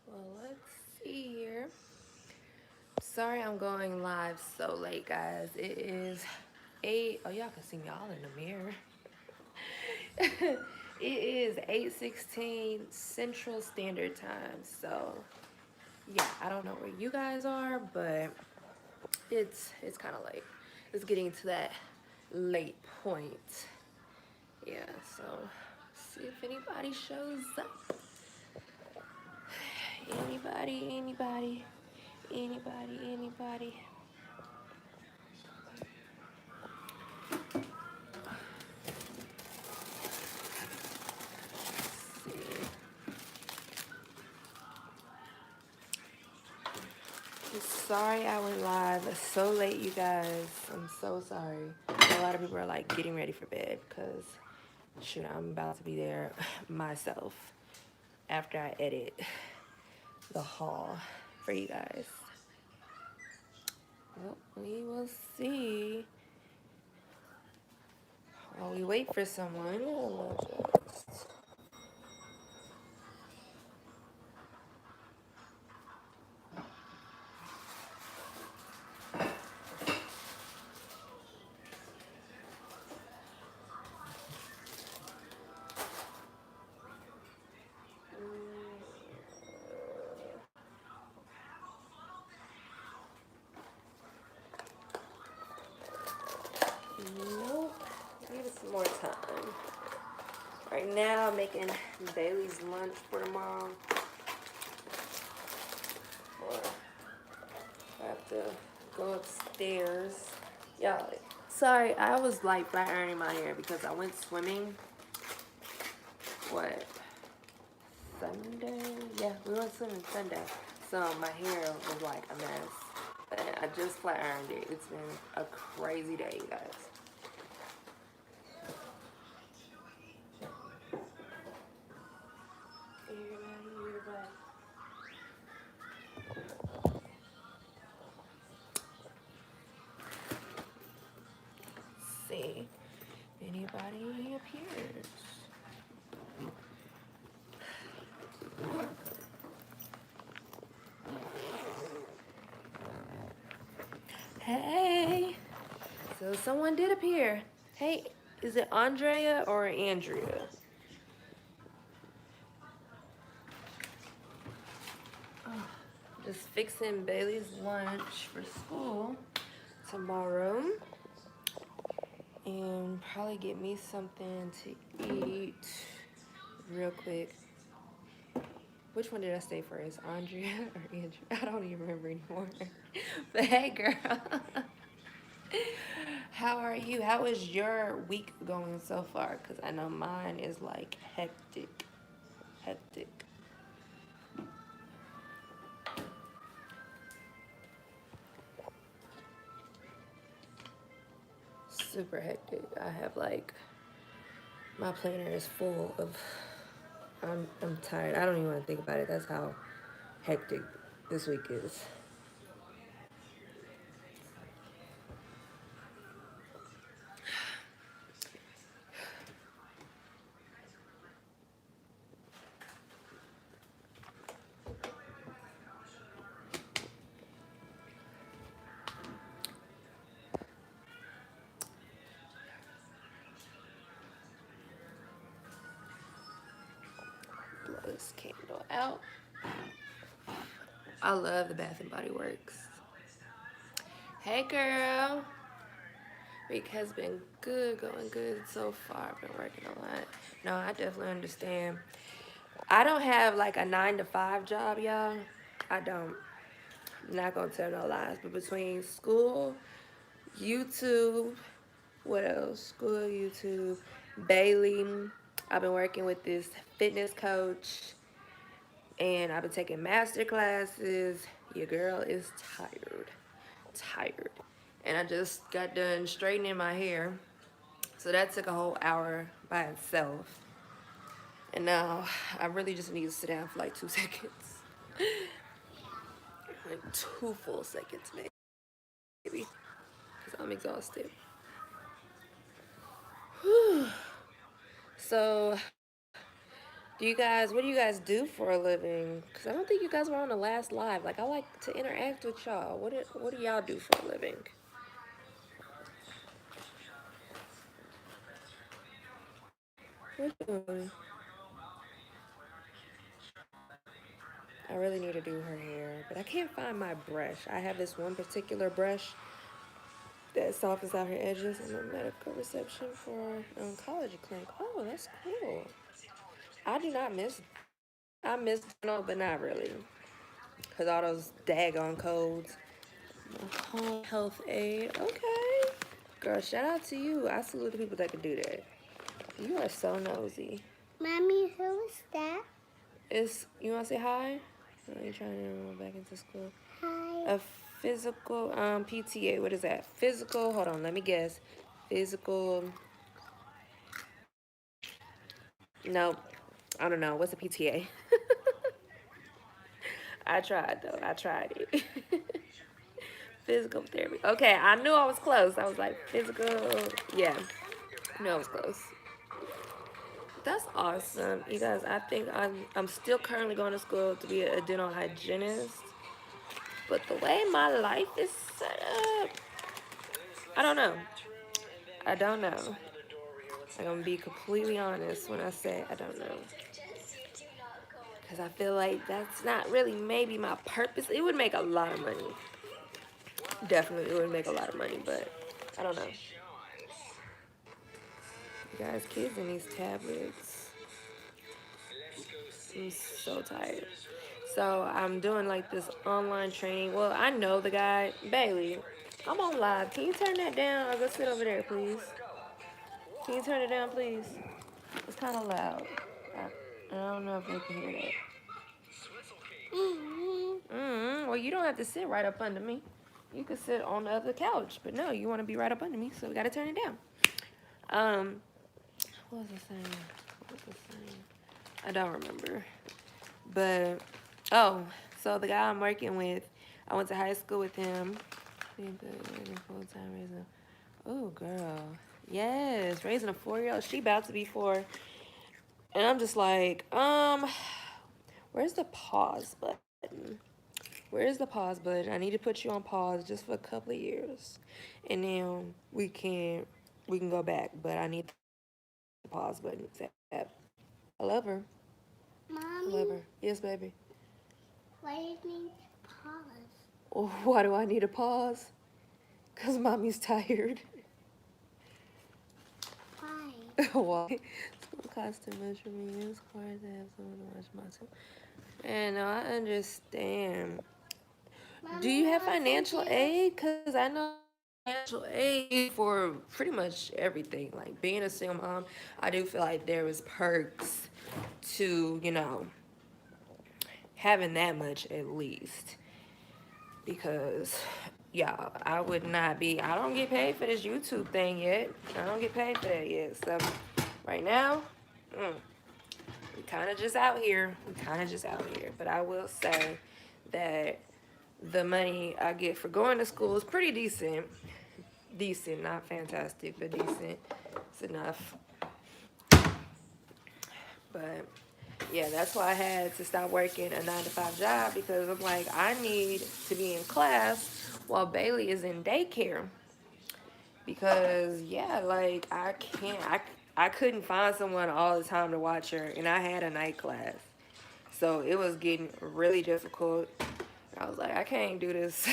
Well, let's see here. Sorry I'm going live so late, guys. It is 8. Oh, y'all can see me all in the mirror. It is 8:16 Central Standard Time. So, yeah, I don't know where you guys are, but it's kind of late. It's getting to that late point. Yeah, so see if anybody shows up. Anybody. Let's see. Sorry I went live so late, you guys. I'm so sorry. A lot of people are like getting ready for bed because, shoot, I'm about to be there myself after I edit the haul for you guys. Well, we will see. While we wait for someone, nope. Give it some more time. Right now, I'm making Bailey's lunch for tomorrow. Or I have to go upstairs. Y'all, sorry, I was like flat ironing my hair because I went swimming. What? Sunday? Yeah, we went swimming Sunday. So my hair was like a mess. But I just flat ironed it. It's been a crazy day, you guys. Everybody. See, anybody appears. Hey, so someone did appear. Hey, is it Andrea or Andrea? Just fixing Bailey's lunch for school tomorrow. And probably get me something to eat real quick. Which one did I say first, Andrea or Andrea? I don't even remember anymore. But hey, girl. How are you? How is your week going so far? Because I know mine is like hectic. Hectic. Super hectic. I have like, my planner is full of, I'm tired. I don't even want to think about it. That's how hectic this week is. Blow this candle out. I love the Bath and Body Works. Hey, girl. Week has been good, going good so far. I've been working a lot. No, I definitely understand. I don't have like a 9 to 5 job, y'all. I don't. I'm not gonna tell no lies. But between school, YouTube, what else? School, YouTube, Bailey. I've been working with this fitness coach, and I've been taking master classes. Your girl is tired. Tired. And I just got done straightening my hair. So that took a whole hour by itself. And now I really just need to sit down for like 2 seconds. Like 2 full seconds maybe. Because I'm exhausted. Whew. So What do you guys do for a living? Because I don't think you guys were on the last live. Like, I like to interact with y'all. What do y'all do for a living? What you doing? I really need to do her hair, but I can't find my brush. I have this one particular brush that softens out her edges in a medical reception for an oncology clinic. Oh, that's cool. I do not miss. I miss no, but not really, cause all those daggone codes. Home health aid. Okay, girl. Shout out to you. I salute the people that can do that. You are so nosy. Mommy, who is that? It's you want to say hi? Are you trying to enroll back into school? Hi. A physical PTA. What is that? Physical. Hold on. Let me guess. Physical. Nope. I don't know. What's a PTA? I tried though. I tried it. Physical therapy. Okay, I knew I was close. I was like physical. Yeah, I knew I was close. That's awesome, you guys. I think I'm still currently going to school to be a dental hygienist, but the way my life is set up, I don't know. I don't know. I'm gonna be completely honest when I say I don't know, because I feel like that's not really maybe my purpose. It would make a lot of money. Definitely, it would make a lot of money, but I don't know. You guys, kids in these tablets. I'm so tired. So I'm doing like this online training. Well, I know the guy, Bailey. I'm on live. Can you turn that down or go sit over there, please? Can you turn it down, please? It's kind of loud. I don't know if they can hear that. Well, you don't have to sit right up under me. You could sit on the other couch, but no, you want to be right up under me, so we got to turn it down. Um, what was I saying? What was I saying? I don't remember. But oh, so the guy I'm working with, I went to high school with him. Full time raising. Oh, girl, yes, raising a 4-year-old. She about to be 4, and I'm just like, where's the pause button? Where's the pause button? I need to put you on pause just for a couple of years, and then we can go back. But I need the pause button. I love her. I love Mommy, her. Yes, baby. why do you need to pause? Why do I need a pause? Because mommy's tired. Why? Why? School costs too much for me. It's hard to have someone to watch my too. And no, I understand. Do Mommy, you have what's in financial here? aid? Because I know financial aid for pretty much everything. Like being a single mom, I do feel like there is perks to, having that much at least. Because yeah, I would not be. I don't get paid for this YouTube thing yet. I don't get paid for that yet. So right now, we kind of just out here. We kind of just out here. But I will say that the money I get for going to school is pretty decent. Decent, not fantastic, but decent. It's enough. But yeah, that's why I had to stop working a 9 to 5 job, because I'm like, I need to be in class while Bailey is in daycare. Because yeah, like I couldn't find someone all the time to watch her, and I had a night class, so it was getting really difficult. I was like, I can't do this.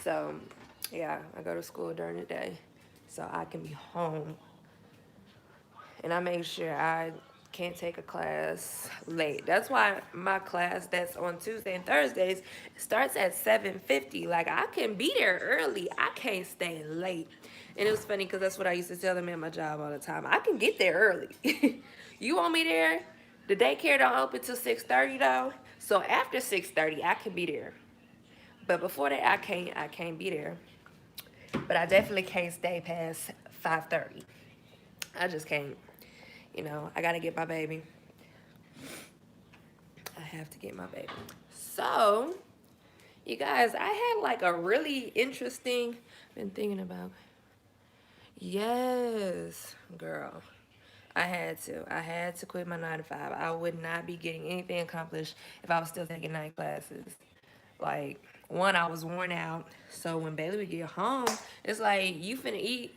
So yeah, I go to school during the day so I can be home, and I make sure I can't take a class late. That's why my class that's on Tuesday and Thursdays starts at 7:50. Like I can be there early. I can't stay late. And it was funny because that's what I used to tell them at my job all the time. I can get there early. You want me there? The daycare don't open till 6:30 though. So after 6:30 I can be there. But before that I can't be there. But I definitely can't stay past 5:30. I just can't. I gotta get my baby. I have to get my baby. So, you guys, I had like a really interesting. Been thinking about. Yes, girl. I had to. I had to quit my 9 to 5. I would not be getting anything accomplished if I was still taking night classes. Like, one, I was worn out. So when Bailey would get home, it's like, you finna eat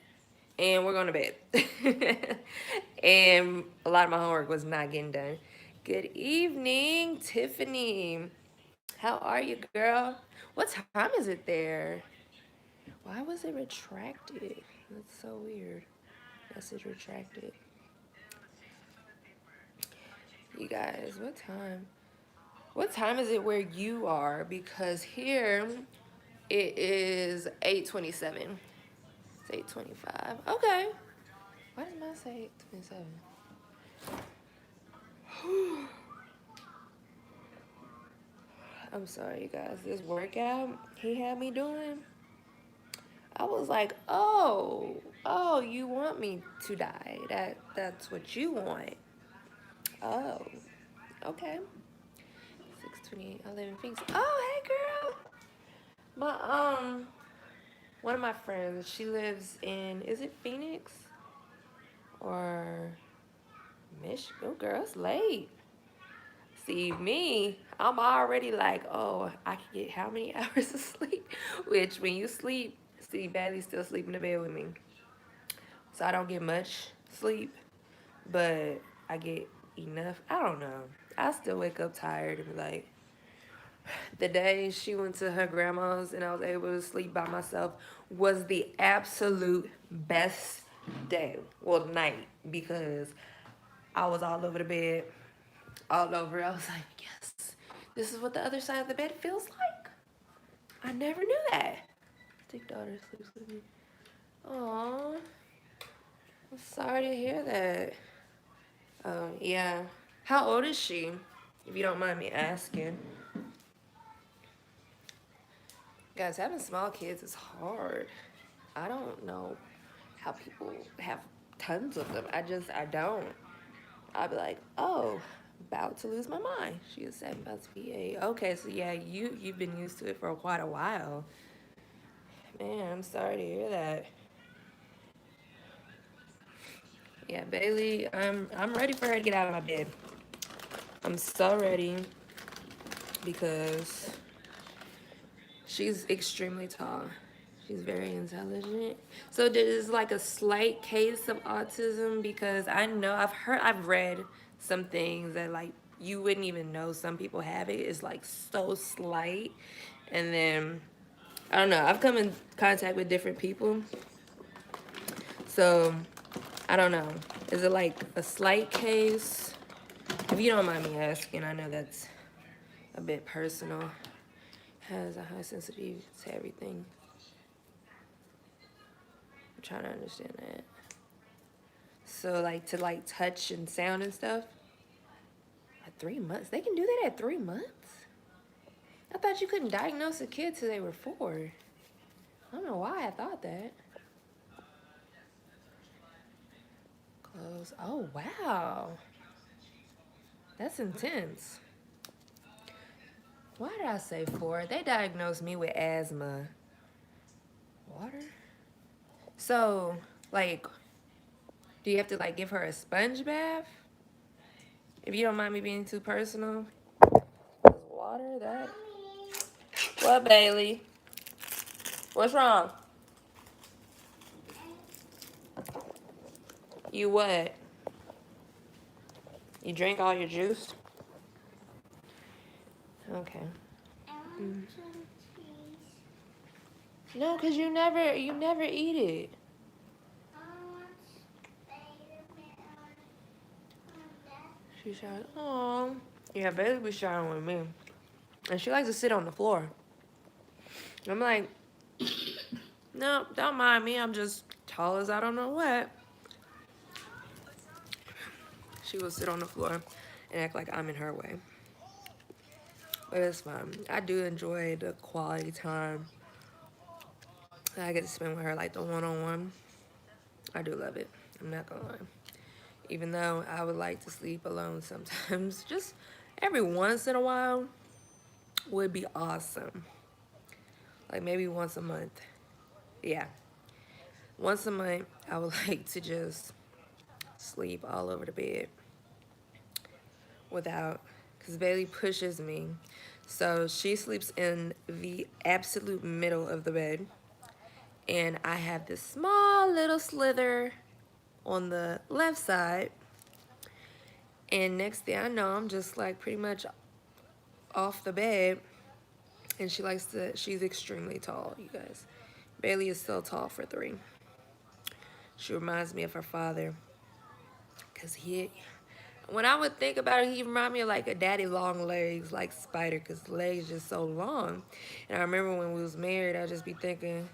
and we're going to bed. And a lot of my homework was not getting done. Good evening, Tiffany. How are you, girl? What time is it there? Why was it retracted? That's so weird. Message retracted. You guys, what time? What time is it where you are? Because here it is 8:27. It's 8:25. Okay. Why did mine say 8:27? I'm sorry, you guys. This workout he had me doing, I was like, oh, you want me to die? That's what you want. Oh, okay. 6:28. I live in Phoenix. Oh, hey, girl. My one of my friends. She lives in. Is it Phoenix or Michigan? Oh, girl, it's late. See, me, I'm already like, oh, I can get how many hours of sleep? Which, when you sleep, see, Bailey's still sleeping in the bed with me. So I don't get much sleep, but I get enough. I don't know. I still wake up tired and be like, the day she went to her grandma's and I was able to sleep by myself was the absolute best day. Well, night, because I was all over the bed, all over. I was like, yes, this is what the other side of the bed feels like. I never knew that. Big daughter sleeps with me. Aw, I'm sorry to hear that. Yeah. How old is she? If you don't mind me asking. Guys, having small kids is hard. I don't know how people have tons of them. I don't. I'd be like, oh, about to lose my mind. She is 7, about to be 8. Okay, so yeah, you've been used to it for quite a while. Man, I'm sorry to hear that. Yeah, Bailey, I'm ready for her to get out of my bed. I'm so ready because she's extremely tall. She's very intelligent. So there's like a slight case of autism because I know I've read some things that like you wouldn't even know some people have it. It's like so slight. And then I don't know, I've come in contact with different people. So I don't know. Is it like a slight case? If you don't mind me asking, I know that's a bit personal. Has a high sensitivity to everything. I'm trying to understand that. So like to like touch and sound and stuff. At 3 months, they can do that at 3 months. I thought you couldn't diagnose a kid till they were 4. I don't know why I thought that. Close. Oh wow, that's intense. Why did I say 4? They diagnosed me with asthma. Water. So like, do you have to like give her a sponge bath? If you don't mind me being too personal. Water that. What, Bailey? What's wrong? You what? You drink all your juice? Okay. I want some cheese. No, cause you never eat it. I want Spider-Man on that. She shot. Oh, yeah, Bailey be shouting with me, and she likes to sit on the floor. I'm like, no, don't mind me. I'm just tall as I don't know what. She will sit on the floor and act like I'm in her way. But it's fine. I do enjoy the quality time that I get to spend with her, like the one-on-one. I do love it. I'm not gonna lie. Even though I would like to sleep alone sometimes, just every once in a while would be awesome. Like maybe once a month. Yeah. Once a month, I would like to just sleep all over the bed without, because Bailey pushes me. So she sleeps in the absolute middle of the bed. And I have this small little slither on the left side. And next thing I know, I'm just like pretty much off the bed. And she's extremely tall, you guys. Bailey is so tall for 3. She reminds me of her father. Because when I would think about it, he reminded me of like a daddy long legs, like Spider, because the legs just so long. And I remember when we was married, I'd just be thinking,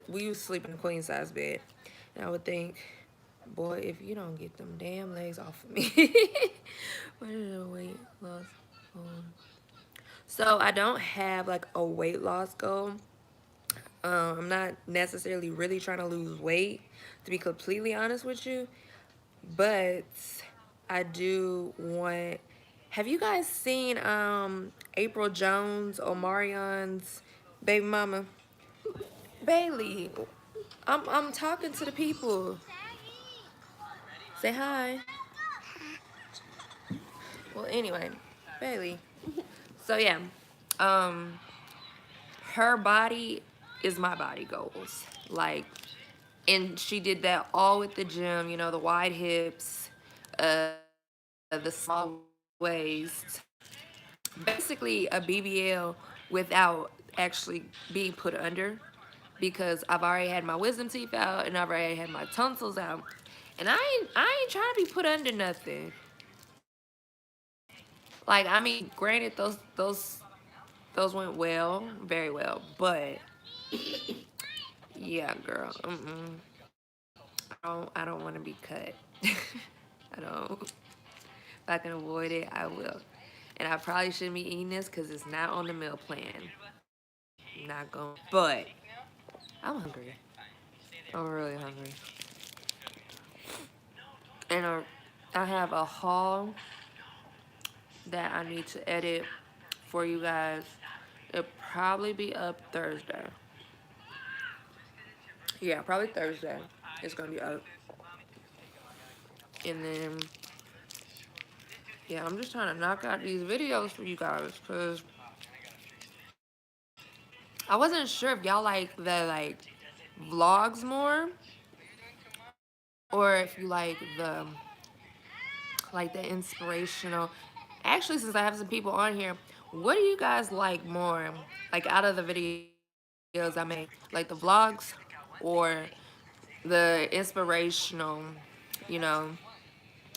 we used to sleep in a queen size bed. And I would think, boy, if you don't get them damn legs off of me. What did the weight loss goal? So I don't have like a weight loss goal. I'm not necessarily really trying to lose weight, to be completely honest with you. But I do want. Have you guys seen April Jones, Omarion's baby mama? Bailey, I'm talking to the people. Say hi. Well, anyway, Bailey. So yeah, um, her body is my body goals. Like, and she did that all with the gym. You know, the wide hips, the small waist. Basically, a BBL without actually being put under, because I've already had my wisdom teeth out and I've already had my tonsils out, and I ain't trying to be put under nothing. Like, I mean, granted, those went well, very well, but yeah, girl, I don't want to be cut. I don't. If I can avoid it, I will. And I probably shouldn't be eating this because it's not on the meal plan. Not going, but I'm hungry. I'm really hungry. And I have a haul that I need to edit for you guys. It'll probably be up Thursday. Yeah, probably Thursday. It's gonna be up. And then, yeah, I'm just trying to knock out these videos for you guys, because I wasn't sure if y'all like the vlogs more, or if you like the inspirational. Actually, since I have some people on here, what do you guys like more? Like, out of the videos I make, like the vlogs or the inspirational, you know?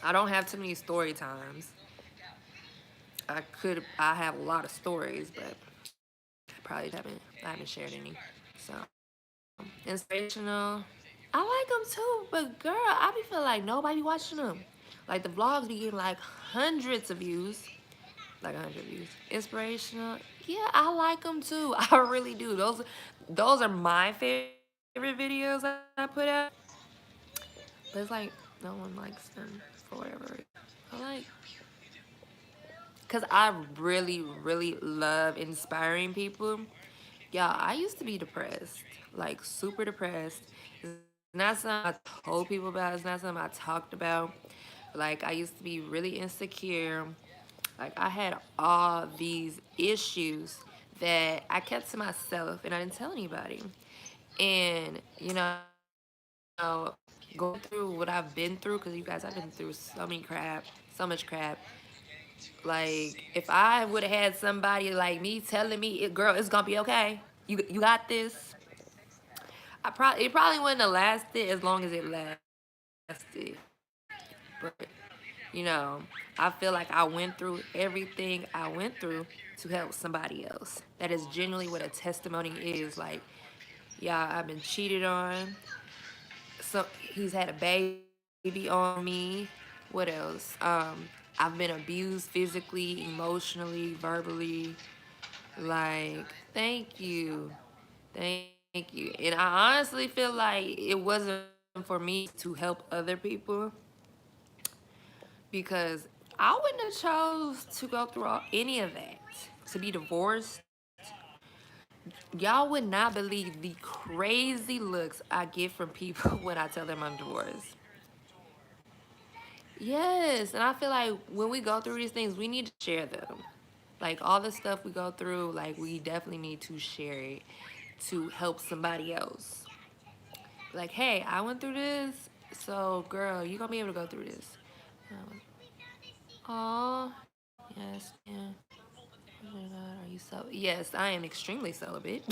I don't have too many story times. I have a lot of stories, but I haven't shared any. So, inspirational. I like them too, but girl, I be feeling like nobody watching them. Like, the vlogs be getting like hundreds of views. Like 100 views. Inspirational. Yeah, I like them too. I really do. Those are my favorite videos I put out. But it's like no one likes them for whatever reason. I like, because I really, really love inspiring people. Yeah, I used to be depressed, like super depressed. It's not something I told people about. It's not something I talked about. Like, I used to be really insecure. Like, I had all these issues that I kept to myself and I didn't tell anybody. And, going through what I've been through, because you guys, I've been through so much crap. Like, if I would have had somebody like me telling me, girl, it's gonna be okay. You got this. It probably wouldn't have lasted as long as it lasted. But, I feel like I went through everything I went through to help somebody else. That is genuinely what a testimony is. Like, yeah, I've been cheated on. So he's had a baby on me. What else? I've been abused physically, emotionally, verbally. Like, thank you. Thank you. And I honestly feel like it wasn't for me to help other people, because I wouldn't have chose to go through any of that. To be divorced, y'all would not believe the crazy looks I get from people when I tell them I'm divorced. Yes, and I feel like when we go through these things, we need to share them. Like all the stuff we go through, like we definitely need to share it to help somebody else. Like, hey, I went through this, so girl, you gonna be able to go through this. Oh, yes, yeah. Oh my God, are you so? Yes, I am extremely celibate.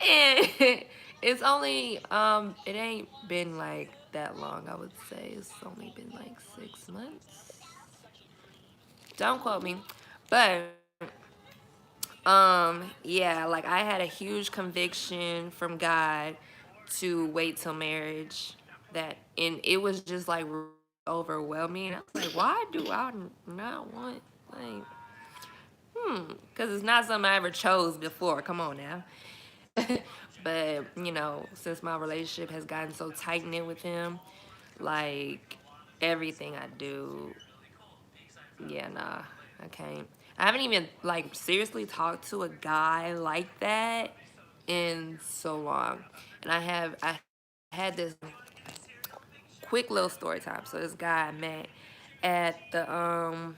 And it's only it ain't been like that long, I would say. It's only been like 6 months. Don't quote me. But yeah, like I had a huge conviction from God to wait till marriage. That and it was just like really overwhelming. I was like, why do I not want like because it's not something I ever chose before. Come on now. But, since my relationship has gotten so tight knit with him, like everything I do, yeah, nah, I can't. I haven't even like seriously talked to a guy like that in so long. And I had this quick little story time. So this guy I met at the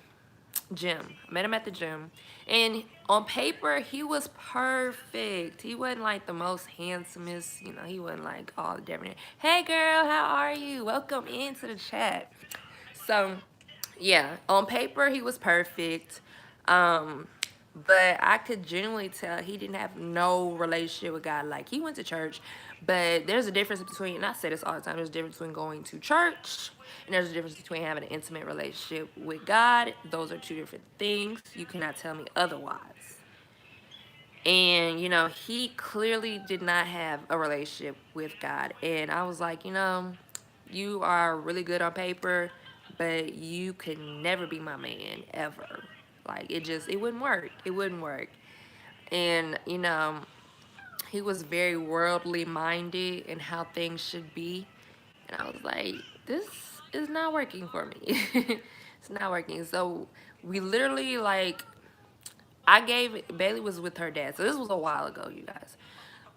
gym. I met him at the gym. And on paper, he was perfect. He wasn't like the most handsomest, he wasn't like all the different. Hey girl, how are you? Welcome into the chat. So, yeah, on paper, he was perfect. Um, but I could genuinely tell he didn't have no relationship with God. Like, he went to church, but there's a difference between, and I say this all the time, there's a difference between going to church and there's a difference between having an intimate relationship with God. Those are two different things. You cannot tell me otherwise. And, he clearly did not have a relationship with God. And I was like, you are really good on paper, but you could never be my man ever. Like it wouldn't work. It wouldn't work. And, he was very worldly minded in how things should be. And I was like, this is not working for me. It's not working. So we literally like I gave Bailey was with her dad. So this was a while ago, you guys.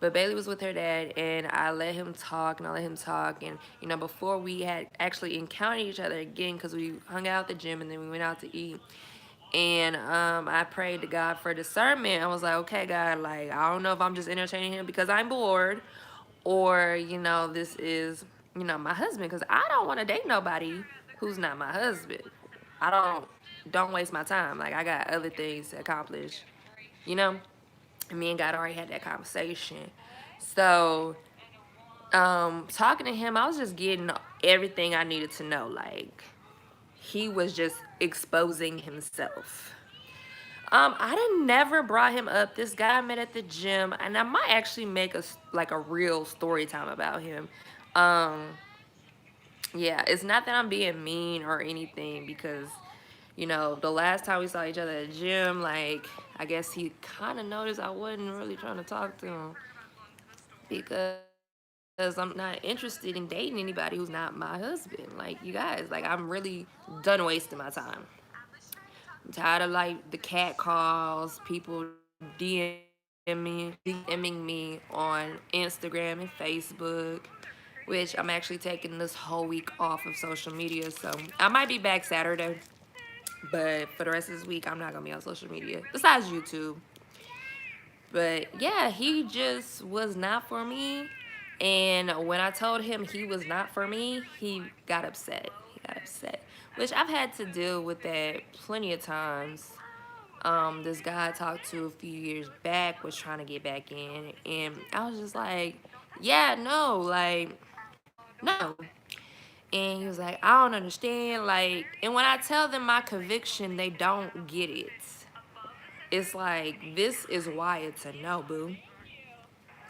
But Bailey was with her dad, and I let him talk, and I let him talk. And, before we had actually encountered each other again, because we hung out at the gym and then we went out to eat. And I prayed to God for discernment. I was like, okay, God, like, I don't know if I'm just entertaining him because I'm bored, or, this is, my husband, because I don't want to date nobody who's not my husband. I don't waste my time. Like, I got other things to accomplish, you know? And me and God already had that conversation. So, talking to him, I was just getting everything I needed to know. Like, he was just exposing himself. I didn't never brought him up. This guy I met at the gym, and I might actually make a real story time about him. Um, yeah, it's not that I'm being mean or anything because, the last time we saw each other at the gym, like I guess he kind of noticed I wasn't really trying to talk to him because I'm not interested in dating anybody who's not my husband. Like you guys, like I'm really done wasting my time. I'm tired of like the cat calls, people DMing me on Instagram and Facebook, which I'm actually taking this whole week off of social media. So I might be back Saturday, but for the rest of this week, I'm not gonna be on social media besides YouTube. But yeah, he just was not for me. And when I told him he was not for me, he got upset. He got upset, which I've had to deal with that plenty of times. This guy I talked to a few years back was trying to get back in, and I was just like, yeah, no, like, no. And he was like, I don't understand. Like, and when I tell them my conviction, they don't get it. It's like, this is why it's a no, boo.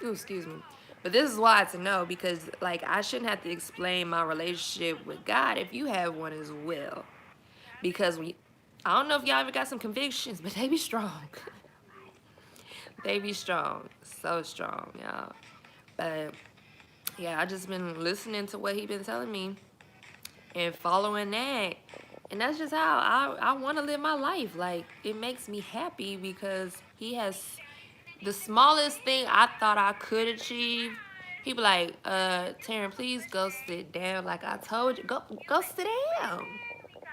Ooh, excuse me. But this is why it's a no because, like, I shouldn't have to explain my relationship with God if you have one as well. Because I don't know if y'all ever got some convictions, but they be strong. They be strong. So strong, y'all. But, yeah, I just been listening to what he been telling me and following that. And that's just how I want to live my life. Like, it makes me happy because he has the smallest thing I thought I could achieve, He be like, Taryn, please go sit down. Like I told you, go sit down.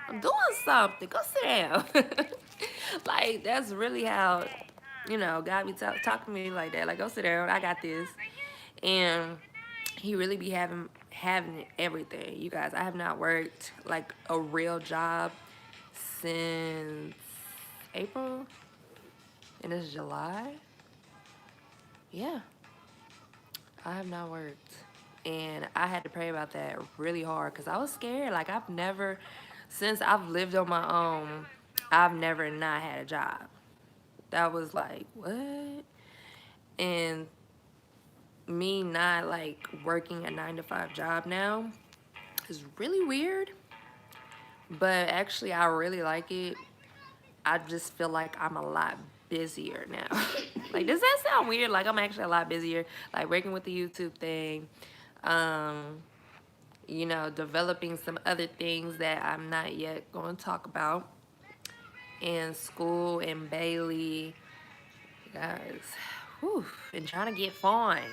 I'm doing something. Go sit down. Like that's really how, God be talking to me like that. Like go sit down. I got this. And he really be having everything. You guys, I have not worked like a real job since April, and it's July. Yeah, I have not worked. And I had to pray about that really hard because I was scared. Like, since I've lived on my own, I've never not had a job. That was like, what? And me not like working a 9 to 5 job now is really weird. But actually, I really like it. I just feel like I'm a lot busier now. Like, does that sound weird? Like, I'm actually a lot busier. Like, working with the YouTube thing, um, developing some other things that I'm not yet going to talk about in school in Bailey. Guys, whew, and trying to get fine.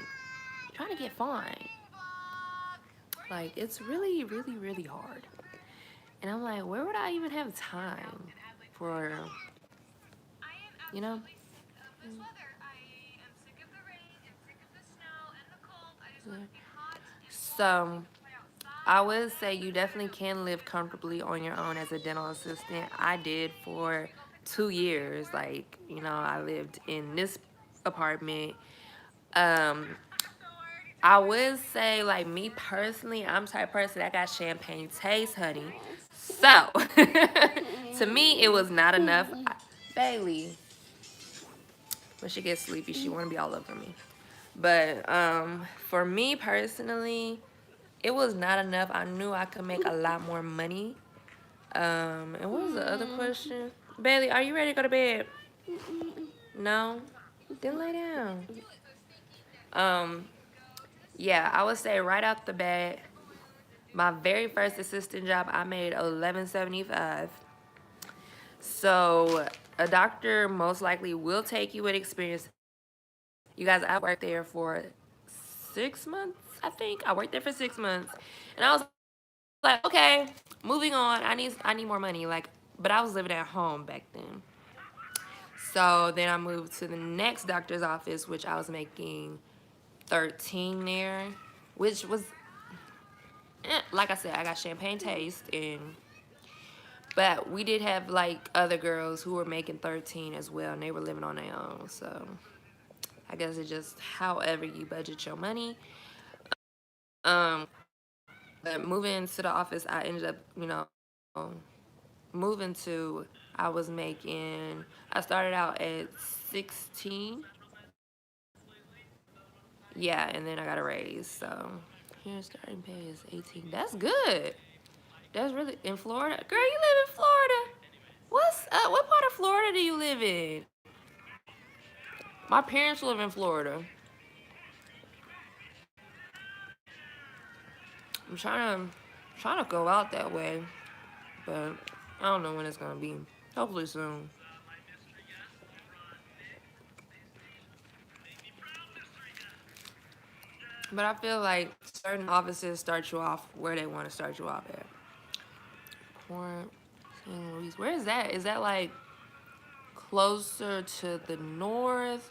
Trying to get fine. Like, it's really, really, really hard. And I'm like, where would I even have time for, you know? So, I would say you definitely can live comfortably on your own as a dental assistant. I did for 2 years. Like, I lived in this apartment. Um, I would say, like, me personally, I'm the type of person that got champagne taste, honey. So, to me, it was not enough. Bailey, when she gets sleepy, she want to be all over me. But for me personally, it was not enough. I knew I could make a lot more money. And what was the other question? Bailey, are you ready to go to bed? No? Then lay down. Um, yeah, I would say right out the bat, my very first assistant job, I made $11.75. So a doctor most likely will take you with experience. You guys, I worked there for 6 months, I think. I worked there for 6 months. And I was like, okay, moving on. I need more money. Like, but I was living at home back then. So then I moved to the next doctor's office, which I was making 13 there, which was, like I said, I got champagne taste, but we did have like other girls who were making 13 as well, and they were living on their own. So I guess it's just however you budget your money. But moving to the office, I ended up, moving to, I was making, I started out at 16. Yeah, and then I got a raise. So here starting pay is 18. That's good. That's really in Florida. Girl, you live in Florida. What part of Florida do you live in? My parents live in Florida. I'm trying to go out that way, but I don't know when it's gonna be. Hopefully soon. But I feel like certain offices start you off where they want to start you off at. Port St. Louis. Where is that? Is that like closer to the north,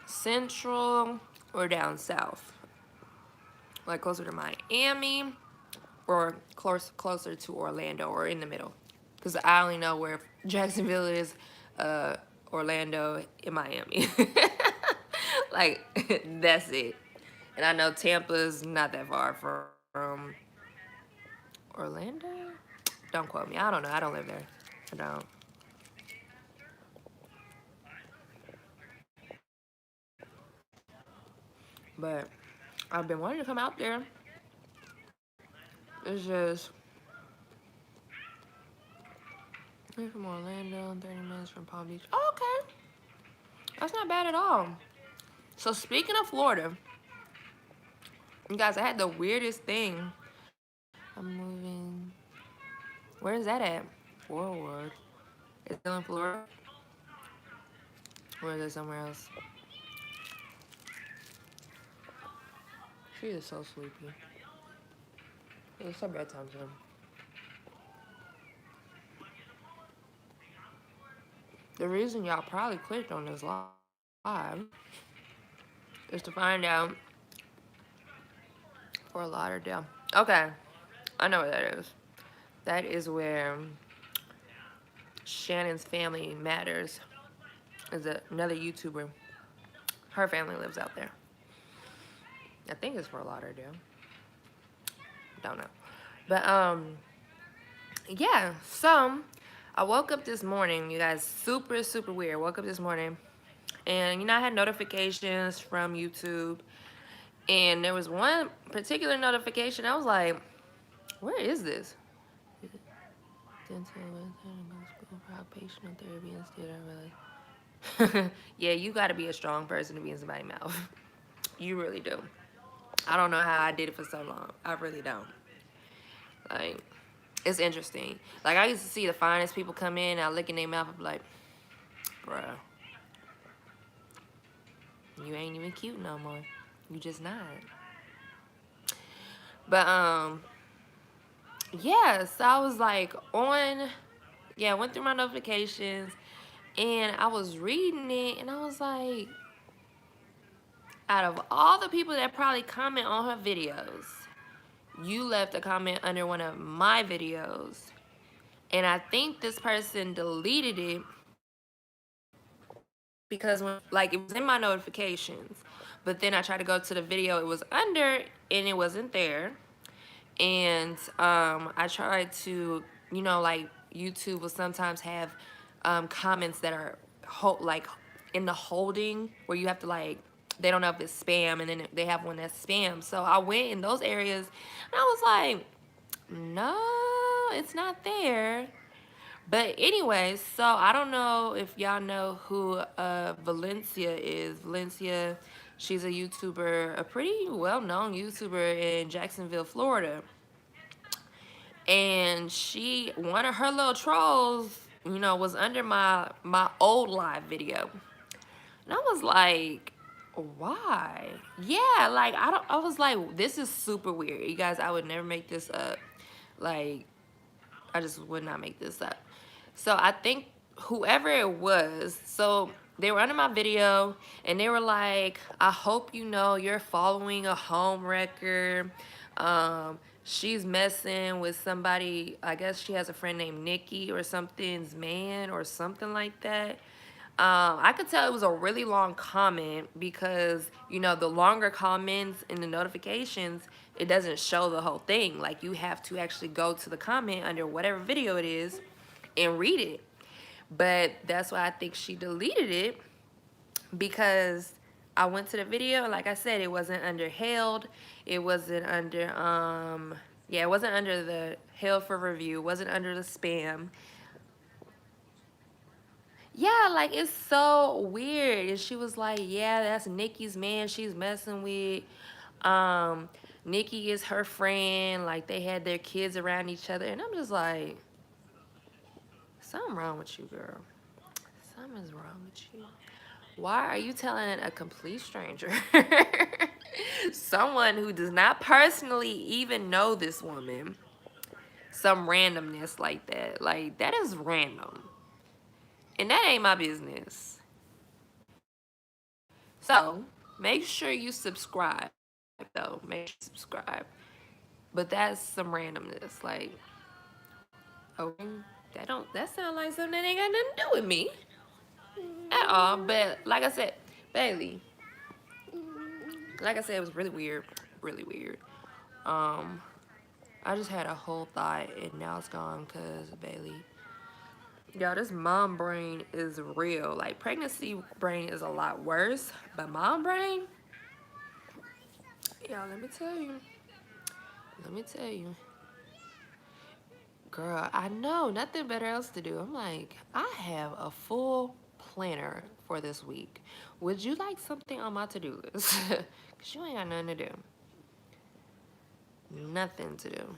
central, or down south? Like closer to Miami, or closer to Orlando, or in the middle? Because I only know where Jacksonville is, Orlando, and Miami. Like that's it. And I know Tampa's not that far from Orlando. Don't quote me. I don't know. I don't live there. I don't. But I've been wanting to come out there. It's just from Orlando, 30 minutes from Palm Beach. Oh, okay. That's not bad at all. So speaking of Florida, you guys, I had the weirdest thing. I'm moving. Where is that at? Forward. Is it still in Florida? Or is it somewhere else? She is so sleepy. It's her bedtime soon. The reason y'all probably clicked on this live is to find out for Lauderdale. Okay, I know where that is. That is where Shannon's Family Matters is another YouTuber. Her family lives out there. I think it's for Lauderdale. Don't know. But yeah, so I woke up this morning, you guys, super, super weird. Woke up this morning and I had notifications from YouTube, and there was one particular notification. I was like, where is this? Dental, school, occupational therapy instead of really. Yeah, you got to be a strong person to be in somebody's mouth. You really do. I don't know how I did it for so long. I really don't. Like, it's interesting. Like, I used to see the finest people come in, I look in their mouth and be like, bruh, you ain't even cute no more. You just not. But, yeah, so I was like I went through my notifications, and I was reading it, and I was like, out of all the people that probably comment on her videos, you left a comment under one of my videos. And I think this person deleted it because it was in my notifications, but then I tried to go to the video it was under, and it wasn't there. And I tried to, like YouTube will sometimes have comments that are like in the holding where you have to they don't know if it's spam, and then they have one that's spam. So I went in those areas and I was like, no, it's not there. But anyways, so I don't know if y'all know who Valencia is. Valencia, she's a YouTuber, a pretty well-known YouTuber in Jacksonville, Florida. And one of her little trolls, was under my old live video. And I was like, why? Yeah, like I was like, this is super weird. You guys, I would never make this up. Like, I just would not make this up. So I think whoever it was, so they were under my video and they were like, I hope you know you're following a home wrecker. She's messing with somebody, I guess she has a friend named Nikki or something's man or something like that. I could tell it was a really long comment because, the longer comments in the notifications, it doesn't show the whole thing. Like, you have to actually go to the comment under whatever video it is and read it. But that's why I think she deleted it, because I went to the video and like I said, it wasn't under held. It wasn't under, it wasn't under the held for review. It wasn't under the spam. Yeah, like, it's so weird. And she was like, yeah, that's Nikki's man she's messing with. Nikki is her friend. Like, they had their kids around each other. And I'm just like, something wrong with you, girl. Something's wrong with you. Why are you telling a complete stranger, someone who does not personally even know this woman, some randomness like that? Like, that is random. And that ain't my business. So make sure you subscribe, though. Make sure you subscribe. But that's some randomness. Like, okay, that sound like something that ain't got nothing to do with me at all. But like I said, Bailey, like I said, it was really weird. Really weird. I just had a whole thought and now it's gone because Bailey. Y'all, this mom brain is real. Like, pregnancy brain is a lot worse, but mom brain, y'all, let me tell you. Let me tell you. Girl, I know nothing better else to do. I'm like, I have a full planner for this week. Would you like something on my to-do list? Because you ain't got nothing to do. Nothing to do.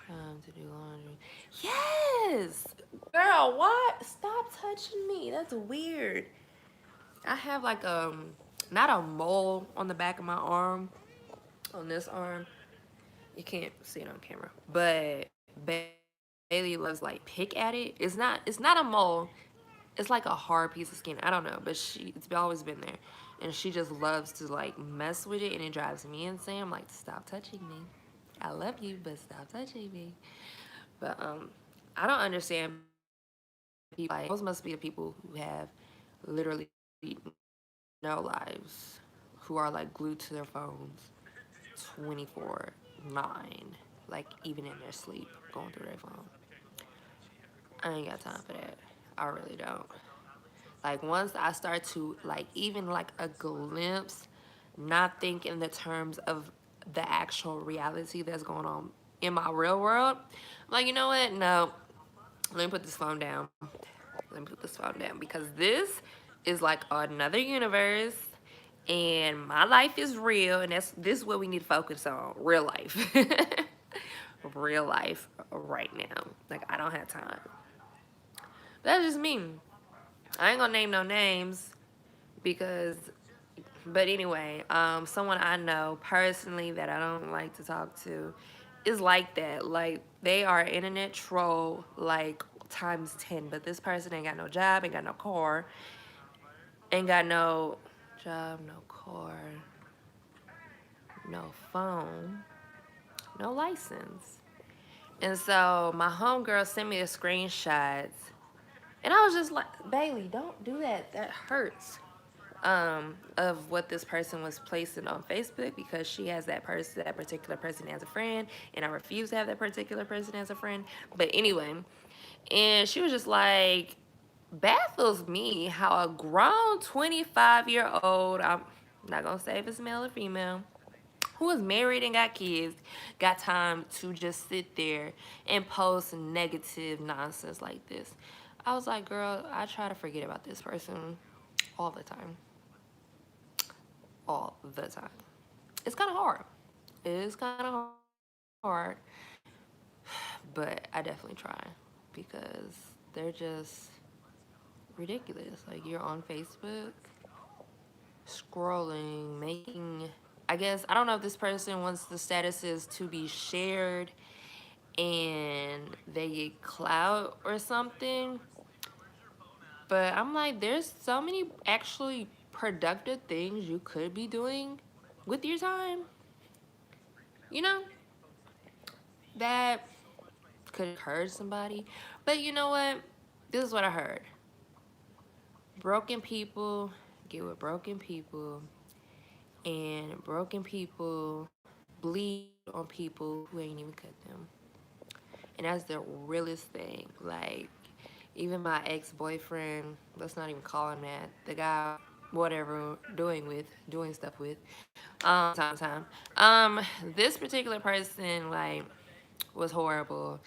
Time to do laundry. Yes! Girl, what? Stop touching me. That's weird. I have like not a mole on the back of my arm, on this arm. You can't see it on camera, but Bailey loves to like pick at it. It's not a mole. It's like a hard piece of skin. I don't know, but it's always been there, and she just loves to like mess with it, and it drives me insane. I'm like, stop touching me. I love you, but stop touching me. But I don't understand people like those must be the people who have literally no lives, who are like glued to their phones 24/9, like even in their sleep, going through their phone. I ain't got time for that. I really don't. Like once I start to like even like a glimpse, not think in the terms of the actual reality that's going on in my real world, I'm like, you know what? No, let me put this phone down. Let me put this phone down because this is like another universe and my life is real and this is what we need to focus on. Real life. Real life right now. Like I don't have time. That's just me. I ain't gonna name no names because but anyway, someone I know personally that I don't like to talk to is like that. Like they are internet troll like times 10, but this person ain't got no job, ain't got no car, ain't got no job, no car, no phone, no license. And so my homegirl sent me the screenshots and I was just like, Bailey, don't do that. That hurts. Of what this person was placing on Facebook because she has that particular person as a friend, and I refuse to have that particular person as a friend. But anyway, and she was just like, baffles me how a grown 25-year-old, I'm not gonna say if it's male or female, who is married and got kids, got time to just sit there and post negative nonsense like this. I was like, girl, I try to forget about this person all the time. All the time. It's kind of hard. It is kind of hard, but I definitely try because they're just ridiculous. Like you're on Facebook scrolling, making. I guess I don't know if this person wants the statuses to be shared and they get clout or something. But I'm like, there's so many actually productive things you could be doing with your time. You know, that could encourage somebody. But you know what? This is what I heard. Broken people get with broken people, and broken people bleed on people who ain't even cut them. And that's the realest thing. Like, even my ex-boyfriend, let's not even call him that, the guy, whatever, doing stuff with, time. This particular person, like, was horrible.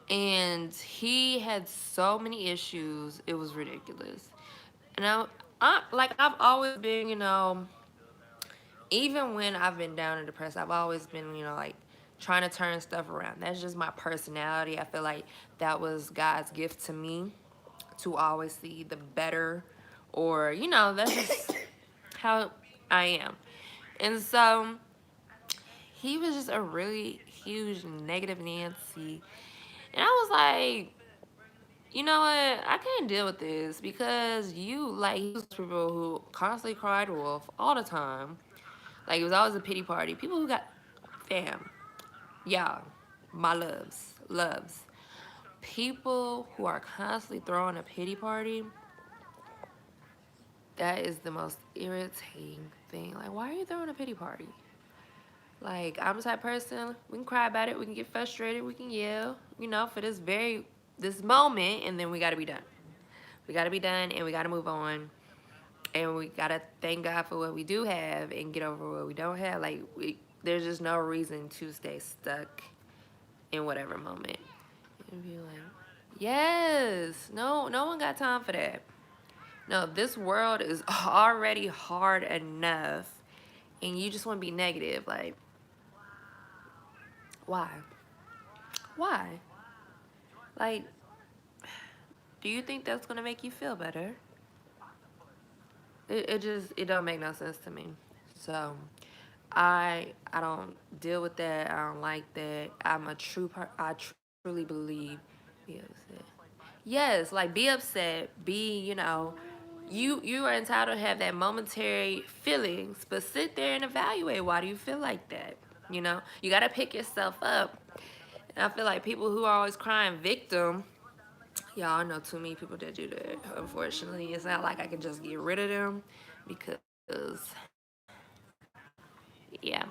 And he had so many issues, it was ridiculous. And like I've always been, even when I've been down and depressed, I've always been, like trying to turn stuff around. That's just my personality. I feel like that was God's gift to me to always see the better, or that's just how I am. And so he was just a really huge negative Nancy. And I was like, you know what? I can't deal with this because he was people who constantly cried wolf all the time. Like, it was always a pity party. People who got, fam, y'all, my loves. People who are constantly throwing a pity party, that is the most irritating thing. Like, why are you throwing a pity party? Like, I'm the type of person, we can cry about it, we can get frustrated, we can yell, for this moment, and then we gotta be done. We gotta be done, and we gotta move on. And we gotta thank God for what we do have and get over what we don't have. Like, there's just no reason to stay stuck in whatever moment. And be like, yes, no one got time for that. No, this world is already hard enough, and you just want to be negative. Like, why? Why? Like, do you think that's gonna make you feel better? it don't make no sense to me. So I don't deal with that. I don't like that. I truly believe be upset. Yes, like be upset. Be, you are entitled to have that momentary feelings, but sit there and evaluate, why do you feel like that? You got to pick yourself up. And I feel like people who are always crying victim, y'all know too many people that do that. Unfortunately, it's not like I can just get rid of them because, yeah,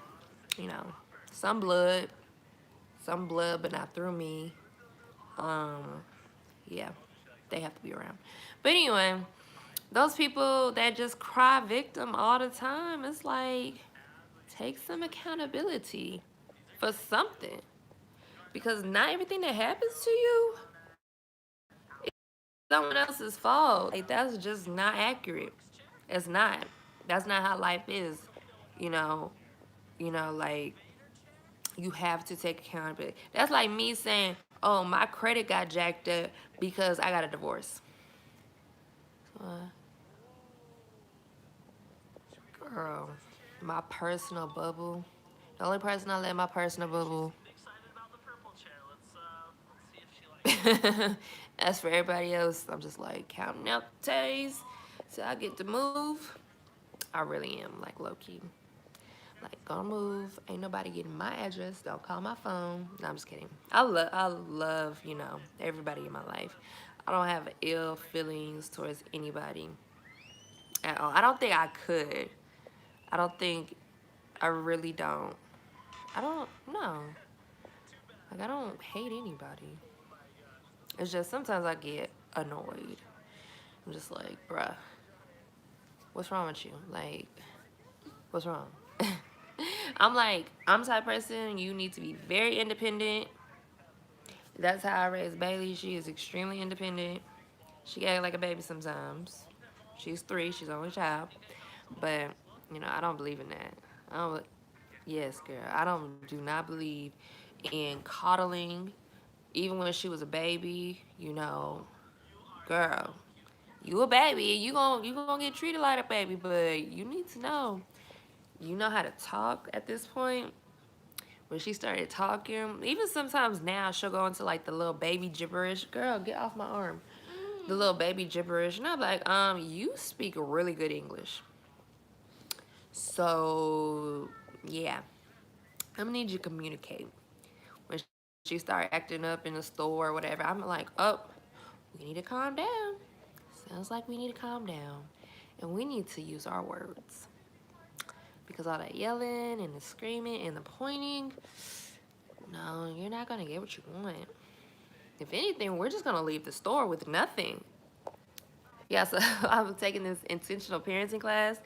some blood, but not through me. Um, yeah, they have to be around. But anyway, those people that just cry victim all the time, it's like, take some accountability for something. Because not everything that happens to you is someone else's fault. Like, that's just not accurate. It's not. That's not how life is. You know, like, you have to take accountability. That's like me saying, oh, my credit got jacked up because I got a divorce. Girl, my personal bubble. The only person I let my personal bubble. As for everybody else, I'm just like counting out the days till I get to move. I really am, like, low key. Like, gonna move. Ain't nobody getting my address. Don't call my phone. No, I'm just kidding. I love, everybody in my life. I don't have ill feelings towards anybody at all. I don't think I could. I don't think, I really don't. I don't know. Like, I don't hate anybody. It's just sometimes I get annoyed. I'm just like, bruh, what's wrong with you? Like, what's wrong? I'm the type of person, you need to be very independent. That's how I raised Bailey. She is extremely independent. She act like a baby sometimes. She's 3. She's only child. But, I don't believe in that. I don't, yes, girl. I do not believe in coddling. Even when she was a baby, girl, you a baby. You gonna get treated like a baby, but you need to know. You know how to talk at this point. When she started talking, even sometimes now she'll go into like the little baby gibberish. Girl, get off my arm. The little baby gibberish. And I'm like, you speak really good English. So, yeah. I'm gonna need you to communicate. When she started acting up in the store or whatever, I'm like, oh, we need to calm down. Sounds like we need to calm down. And we need to use our words. Because all that yelling and the screaming and the pointing, no, you're not gonna get what you want. If anything, we're just gonna leave the store with nothing. Yeah, so I was taking this intentional parenting class,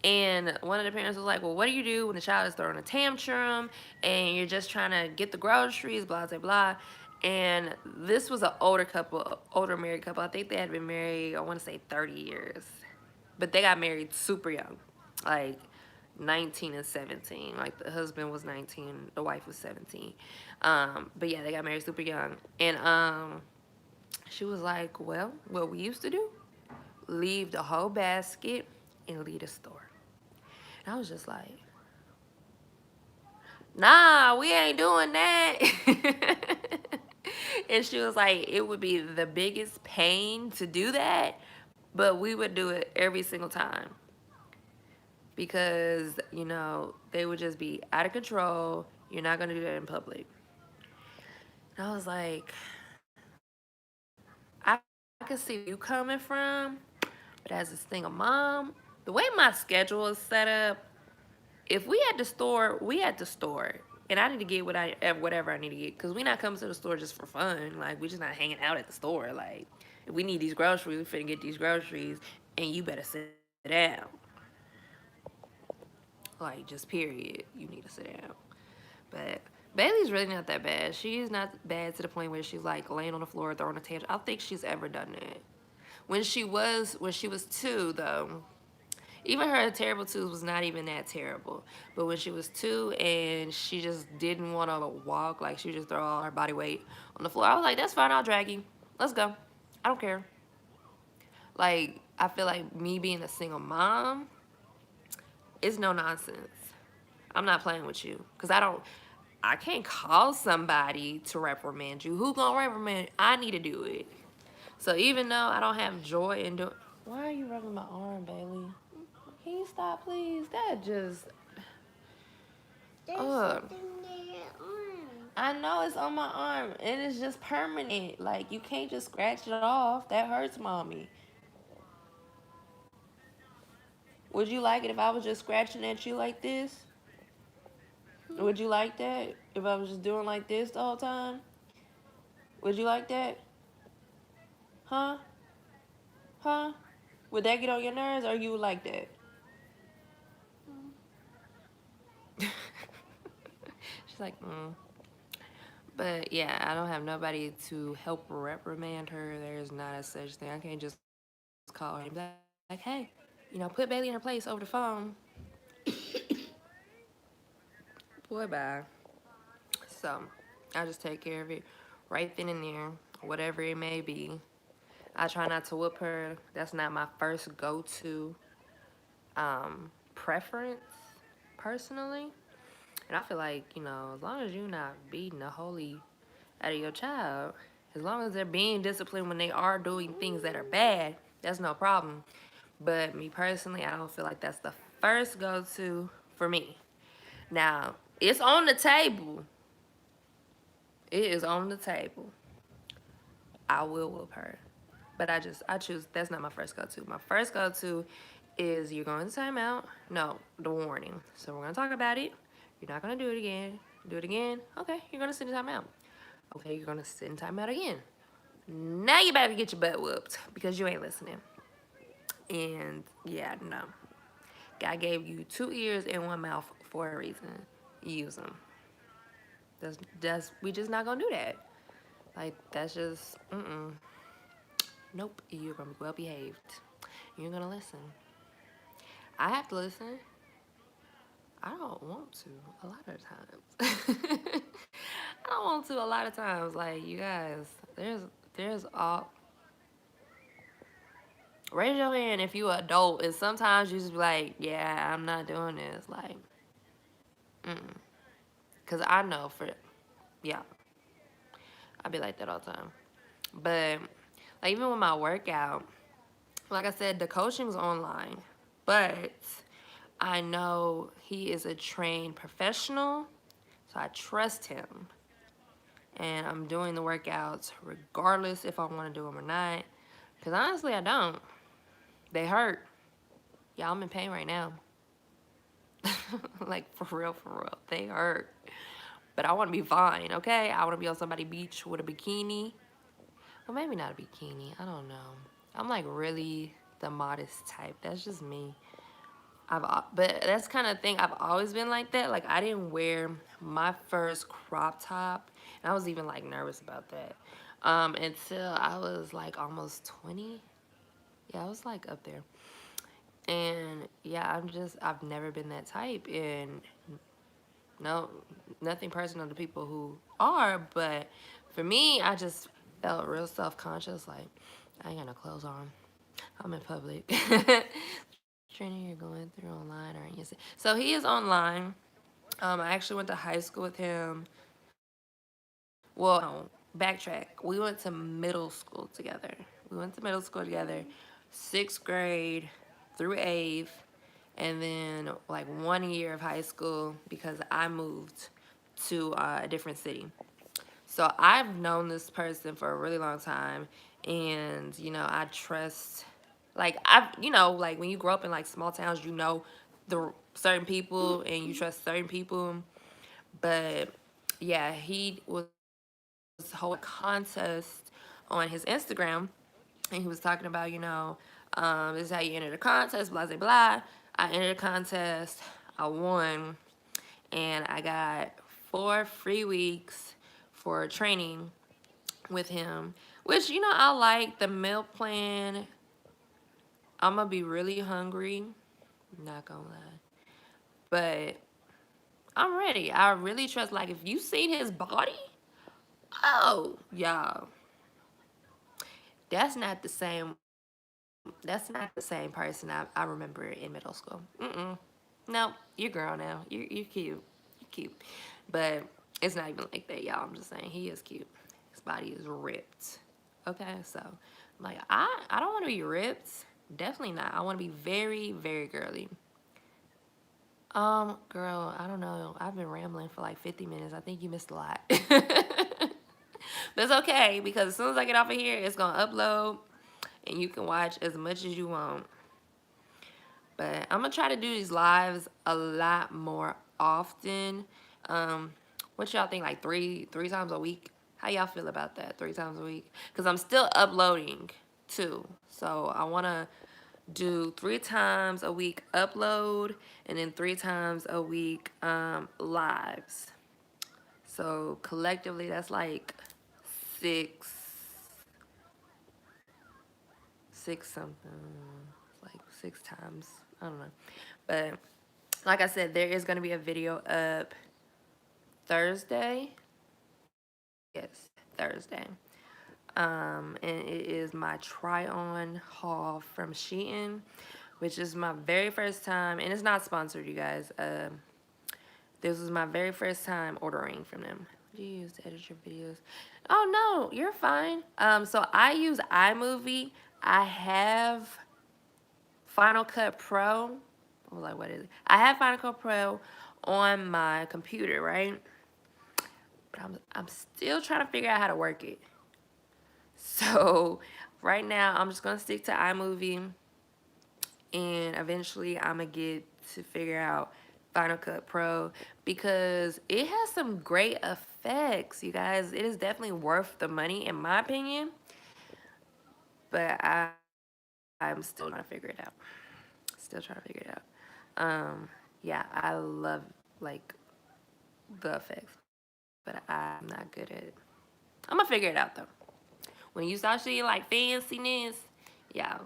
and one of the parents was like, well, what do you do when the child is throwing a tantrum and you're just trying to get the groceries, blah, blah, blah. And this was an older couple, older married couple. I think they had been married, I want to say 30 years. But they got married super young, like 19 and 17. Like, the husband was 19, the wife was 17. But yeah, they got married super young. And she was like, well, what we used to do, leave the whole basket and leave the store. And I was just like, nah, we ain't doing that. And she was like, it would be the biggest pain to do that, but we would do it every single time. Because, they would just be out of control. You're not going to do that in public. And I was like, I can see where you coming from, but as a single mom, the way my schedule is set up, if we at the store, we at the store. And I need to get whatever I need to get. Because we not coming to the store just for fun. Like, we just not hanging out at the store. Like, if we need these groceries, we finna get these groceries. And you better sit down. Like, just period. You need to sit down. But Bailey's really not that bad. She is not bad to the point where she's, like, laying on the floor throwing a tantrum. I don't think she's ever done that. When she was 2, though, even her terrible twos was not even that terrible. But when she was 2 and she just didn't want to walk, like, she would just throw all her body weight on the floor, I was like, that's fine, I'll drag you. Let's go. I don't care. Like, I feel like me being a single mom is no nonsense. I'm not playing with you because I can't call somebody to reprimand you. Who gonna reprimand? I need to do it. So even though I don't have joy in doing, why are you rubbing my arm, Bailey? Can you stop, please? That just, There's ugh. something there on. I know it's on my arm. It is just permanent. Like you can't just scratch it off. That hurts, mommy. Would you like it if I was just scratching at you like this? Hmm? Would you like that if I was just doing like this the whole time? Would you like that? Huh? Huh? Would that get on your nerves or you would like that? Hmm. She's like, mm. But yeah, I don't have nobody to help reprimand her. There's not a such thing. I can't just call her and be like, hey, put Bailey in her place over the phone. Boy, bye. So I just take care of it right then and there, whatever it may be. I try not to whoop her. That's not my first go-to preference, personally. And I feel like, as long as you're not beating the holy out of your child, as long as they're being disciplined when they are doing things that are bad, that's no problem. But me personally, I don't feel like that's the first go-to for me. Now, it's on the table. It is on the table. I will whoop her. But I choose, that's not my first go-to. My first go-to is you're going to timeout. No, the warning. So we're going to talk about it. You're not going to do it again. Do it again. Okay, you're going to sit in timeout. Okay, you're going to sit in timeout again. Now you better get your butt whooped because you ain't listening. And yeah, no. God gave you 2 ears and 1 mouth for a reason. Use them. We just not gonna do that. Like that's just nope. You're gonna be well behaved. You're gonna listen. I have to listen. I don't want to a lot of times. I don't want to a lot of times. Like you guys, there's all. Raise your hand if you an adult, and sometimes you just be like, yeah, I'm not doing this. Like, cause I know for yeah, I be like that all the time. But like even with my workout, like I said, the coaching's online, but I know he is a trained professional, so I trust him. And I'm doing the workouts regardless if I want to do them or not. Because honestly, I don't. They hurt. Yeah, I'm in pain right now. Like, for real. They hurt. But I want to be fine, okay? I want to be on somebody's beach with a bikini. Well, maybe not a bikini. I don't know. I'm like really the modest type. That's just me. But that's kind of thing. I've always been like that. Like I didn't wear my first crop top, and I was even like nervous about that until I was like almost 20. Yeah, I was like up there, and yeah, I've never been that type, and no, nothing personal to people who are, but for me, I just felt real self conscious. Like I ain't got no clothes on. I'm in public. Training you're going through online, or you? So he is online. I actually went to high school with him. Well, no, backtrack. We went to middle school together. We went to middle school together, 6th grade through 8th, and then like 1 year of high school because I moved to a different city. So I've known this person for a really long time, and I trust. Like like when you grow up in like small towns, the certain people and you trust certain people. But yeah, he was holding a contest on his Instagram, and he was talking about this is how you enter the contest, blah blah blah. I entered the contest, I won, and I got 4 free weeks for training with him, which I like the meal plan. I'm gonna be really hungry, not gonna lie, but I'm ready. I really trust. Like if you seen his body, oh y'all, that's not the same that's not the same person I remember in middle school. Mm-mm. No, you're girl now. You're cute. You're cute. But it's not even like that, y'all. I'm just saying he is cute. His body is ripped. Okay, so I'm like I don't want to be ripped. Definitely not. I want to be very, very girly. Girl, I don't know. I've been rambling for like 50 minutes. I think you missed a lot. That's okay because as soon as I get off of here, it's gonna upload and you can watch as much as you want. But I'm gonna try to do these lives a lot more often. Um, what y'all think? Like three times a week? How y'all feel about that? 3 times a week? Because I'm still uploading too. So I wanna do 3 times a week upload and then 3 times a week lives. So collectively that's like six six something, like 6 times. I don't know. But like I said, there is going to be a video up Thursday. Yes, Thursday. And it is my try-on haul from Shein, which is my very first time, and it's not sponsored, you guys. This was my very first time ordering from them. What do you use to edit your videos? Oh no, you're fine. So I use iMovie. I have Final Cut Pro. I was like, what is it? I have Final Cut Pro on my computer, right? But I'm still trying to figure out how to work it. So right now, I'm just gonna stick to iMovie, and eventually, I'm gonna get to figure out Final Cut Pro because it has some great effects, you guys. It is definitely worth the money, in my opinion. But I'm still trying to figure it out. Still trying to figure it out. Yeah, I love like the effects, but I'm not good at it. I'm gonna figure it out though. When you start seeing like fanciness, yeah,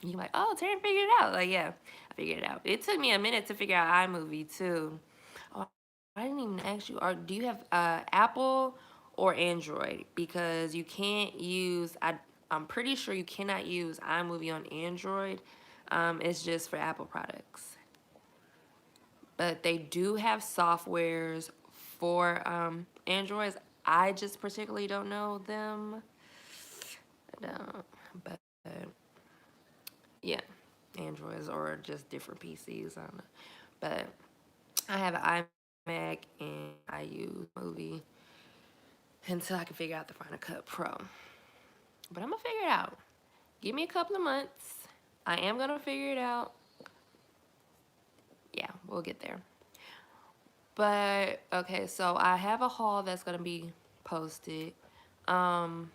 you're like, oh, Taryn figured it out. Like, yeah, I figured it out. It took me a minute to figure out iMovie too. Oh, I didn't even ask you. Do you have Apple or Android? Because you can't use. I'm pretty sure you cannot use iMovie on Android. It's just for Apple products. But they do have softwares for Androids. I just particularly don't know them. I don't, but yeah, Androids or just different PCs. I don't know, but I have an iMac and I use Movie until I can figure out the Final Cut Pro. But I'm gonna figure it out. Give me a couple of months. I am gonna figure it out. Yeah, we'll get there. But okay, so I have a haul that's gonna be posted. Um,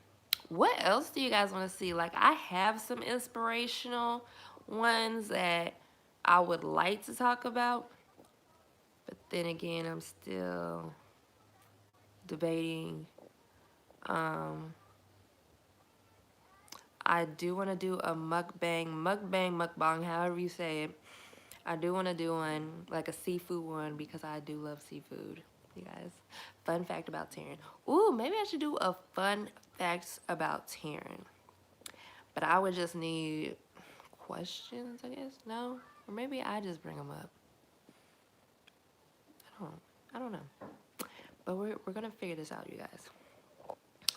what else do you guys want to see? Like, I have some inspirational ones that I would like to talk about, but then again, I'm still debating. Um, I do want to do a mukbang, however you say it. I do want to do one, like a seafood one, because I do love seafood, you guys. Fun fact about Taryn. Ooh, maybe I should do a fun facts about Taryn. But I would just need questions, I guess. No? Or maybe I just bring them up. I don't, I don't know. But we're going to figure this out, you guys.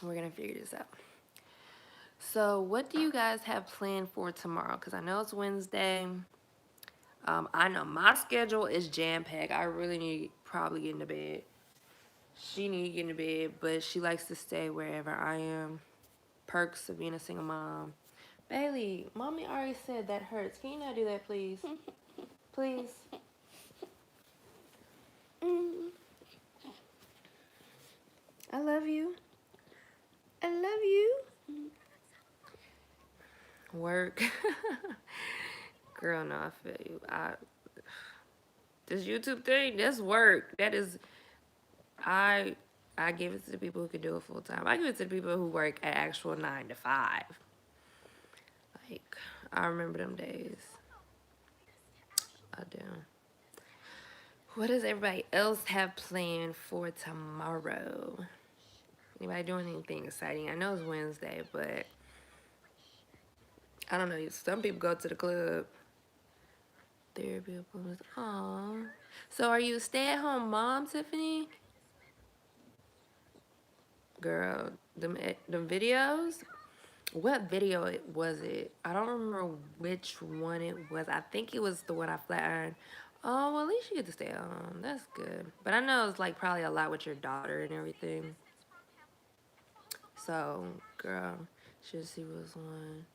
We're going to figure this out. So what do you guys have planned for tomorrow? Because I know it's Wednesday. I know my schedule is jam-packed. I really need probably get into bed. She need to get into bed, but she likes to stay wherever I am. Perks of being a single mom. Bailey, mommy already said that hurts. Can you not do that, please? Please. I love you. I love you. Work. Girl, no, I feel you. This YouTube thing, that's work. That is, I I give it to the people who can do it full time. I give it to the people who work at actual 9 to 5. Like, I remember them days. I do. What does everybody else have planned for tomorrow? Anybody doing anything exciting? I know it's Wednesday, but I don't know. Some people go to the club. Therapy appointments. Aw. So are you a stay-at-home mom, Tiffany? Girl, them videos. What video was it? I don't remember which one it was. I think it was the one I flat ironed. Oh, well, at least you get to stay at home. That's good. But I know it's like probably a lot with your daughter and everything. So, girl, should see what's on.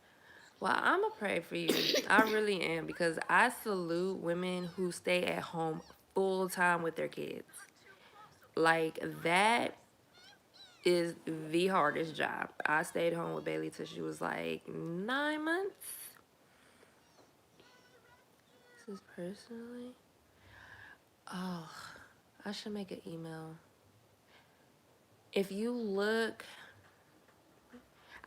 Well, I'm going to pray for you. I really am because I salute women who stay at home full time with their kids. Like, that is the hardest job. I stayed home with Bailey till she was like 9 months. This is personally. Oh, I should make an email. If you look,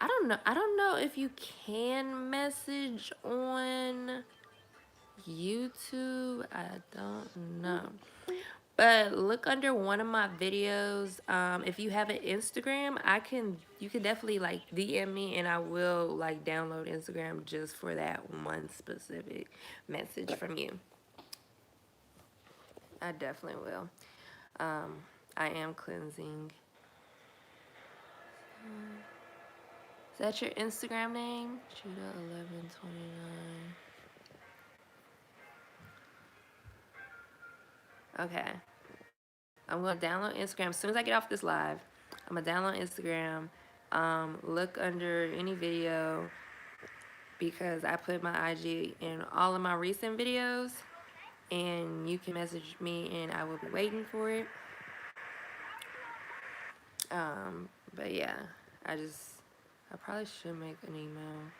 I don't know. I don't know if you can message on YouTube. I don't know. But look under one of my videos. If you have an Instagram, you can definitely like DM me and I will like download Instagram just for that one specific message from you. I definitely will. I am cleansing. Is that your Instagram name? Judah1129. Okay. I'm going to download Instagram. As soon as I get off this live, I'm going to download Instagram. Look under any video because I put my IG in all of my recent videos. And you can message me and I will be waiting for it. But yeah, I probably should make an email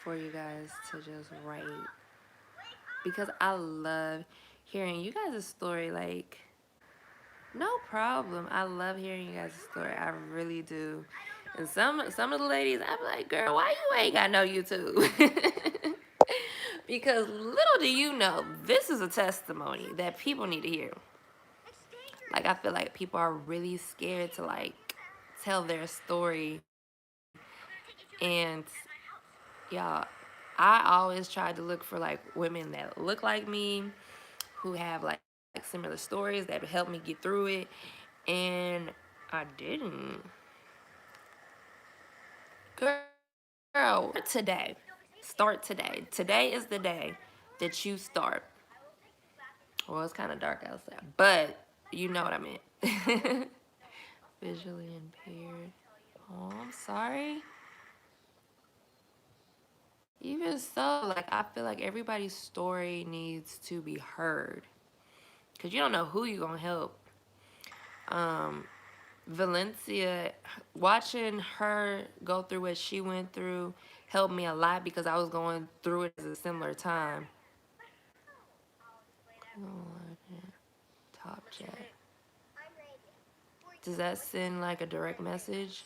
for you guys to just write because I love hearing you guys' story. Like, no problem. I love hearing you guys' story. I really do. And some of the ladies, I'm like, girl, why you ain't got no YouTube? Because little do you know, this is a testimony that people need to hear. Like, I feel like people are really scared to like tell their story. And y'all, I always tried to look for like women that look like me, who have like similar stories that help me get through it. And I didn't. Girl, today. Start today. Today is the day that you start. Well, it's kind of dark outside, but you know what I meant. Visually impaired. Oh, I'm sorry. Even so, like, I feel like everybody's story needs to be heard. Because you don't know who you're going to help. Valencia, watching her go through what she went through helped me a lot because I was going through it at a similar time. Top chat. Does that send like a direct message?